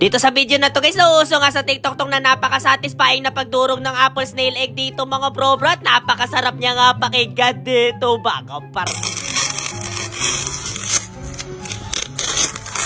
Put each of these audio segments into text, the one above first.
Dito sa video na to guys, nauuso nga sa TikTok tong na napaka-satisfying na pagdurog ng apple snail egg dito mga bro at napakasarap niya nga pakinggan dito mga par.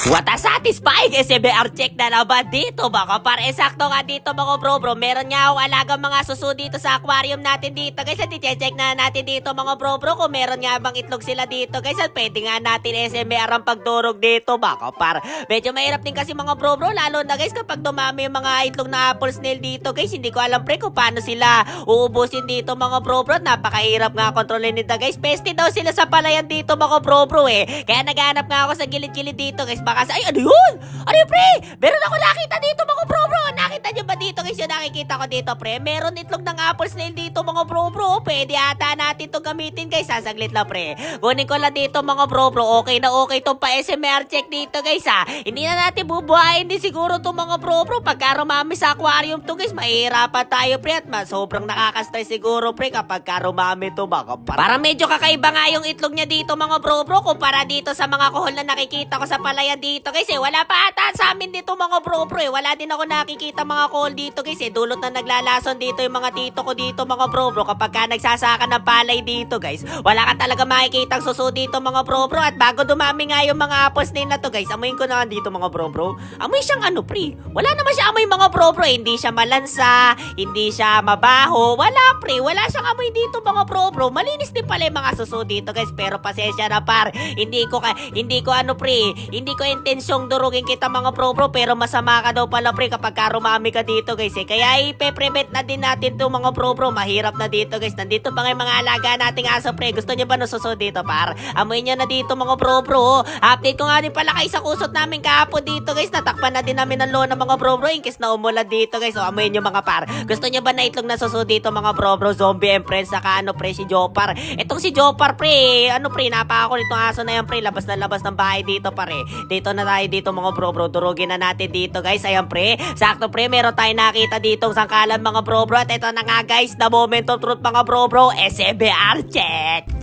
What a satisfying SMR check na naman dito mga par. Sakto nga dito mga bro. Meron nga akong alagang mga suso dito sa aquarium natin dito guys. At i-check na natin dito mga bro kung meron nga bang itlog sila dito guys. At pwede nga natin SMR ang pagdurog dito mga par. Medyo mahirap din kasi mga bro lalo na guys kapag dumami yung mga itlog na apple snail dito guys. Hindi ko alam pre kung paano sila uubusin dito mga bro. Napakahirap nga kontrolin nito guys. Peste daw sila sa palayan dito mga bro eh. Kaya naghanap nga ako sa gilid-gilid dito guys. Ay, ano yun? Ano yun, pre? Meron ako nakita dito, mga bro. Nakita nyo ba dito, guys? Yung nakikita ko dito, pre. Meron itlog ng apple snail dito, mga bro. Pwede ata natin to gamitin, guys. Sasaglit lang, pre. Kunin ko lang dito, mga bro. Okay na okay tong pa-SMR check dito, guys, ha. Hindi na natin bubuhayin din siguro to mga bro. Pagka rumami sa aquarium to, guys, mahirapan tayo, pre. At sobrang nakaka-stress siguro, pre, kapag rumami to, mga par. Para medyo kakaiba nga yung itlog niya dito, mga bro. Kumpara dito sa mga kuhol na nakikita ko sa palayan dito guys wala pa ata sa amin dito mga bro wala din ako nakikita mga call dito guys dulot na naglalason dito yung mga tito ko dito mga bro kapag ka nagsasaka ng palay dito guys wala ka talaga makikitang suso dito mga bro at bago dumami nga yung mga apples na to guys amoyin ko na dito mga bro amoy siyang ano pre wala naman siya amoy mga bro hindi siya malansa hindi siya mabaho wala siyang amoy dito mga bro malinis din pala yung mga suso dito guys pero pasensya na par hindi ko intensyong durugin kita mga bro pero masama ka daw pala pre kapag rumami ka dito guys kaya ipe-prevent na din natin to mga bro mahirap na dito guys nandito pa nga mga alaga nating aso pre gusto nyo ba nasuso dito par amoy nyo na dito mga bro update ko nga din pala kay sa kusot namin kahapon dito guys natakpan na din namin ng lona mga bro in case na umulan dito guys amoy nyo mga par gusto nyo ba na itlog na suso dito mga bro zombie and friends saka pre si Jopar itong si Jopar pre napakakulit ng aso na yan pre labas na labas ng bahay dito pare dito na tayo dito mga bro durugin na natin dito guys ayan pre sakto pre meron tayo nakita ditong sangkalan mga bro at ito na nga guys the moment of truth mga bro SMR check.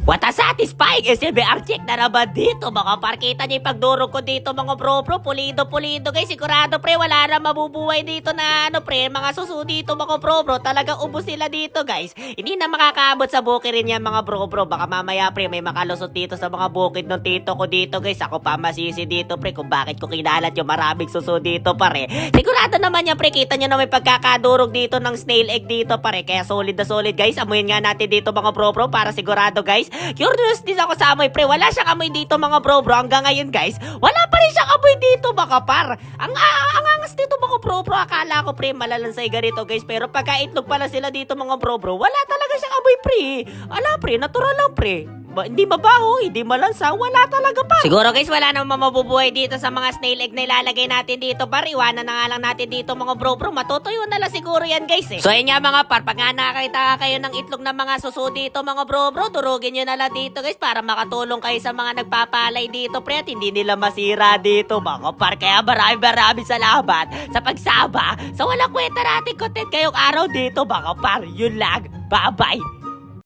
What a satisfying SMR check na naman dito mga par. Kita niyo yung pagdurog ko dito mga bro pulido guys. Sigurado pre wala na mabubuhay dito na pre mga suso dito mga bro talagang ubos sila dito guys. Hindi na makakaabot sa bukid rin yan mga bro baka mamaya pre may makalusot dito sa mga bukid ng tito ko dito guys. Ako pa masisi dito pre kung bakit ko kinalat yung maraming suso dito pare. Sigurado naman yan pre kita nyo na may pagkakadurog dito ng snail egg dito pare. Kaya solid na solid guys. Amuyin nga natin dito mga bro para sigurado guys. Curious din ako sa amoy pre. Wala siyang amoy dito mga bro hanggang ngayon guys. Wala pa rin siyang amoy dito mga par. Ang angas dito mga bro akala ko pre malalansay ganito guys. Pero pagka itlog pala sila dito mga bro wala talaga siyang amoy pre. Ala pre natural lang pre. Hindi mabaho, hindi malansa, wala talaga pa. Siguro guys, wala namang mabubuhay dito sa mga snail egg na ilalagay natin dito par. Iwanan na nga lang natin dito mga bro. Matutuyo na lang siguro yan guys So yun nga mga par, pag nga nakakita kayo ng itlog ng mga suso dito mga bro durugin nyo na lang dito guys para makatulong kayo sa mga nagpapalay dito pre at hindi nila masira dito mga par. Kaya marami salamat sa pagsama sa walang kwenta natin content kayong araw dito mga par. Yun lang, bye bye.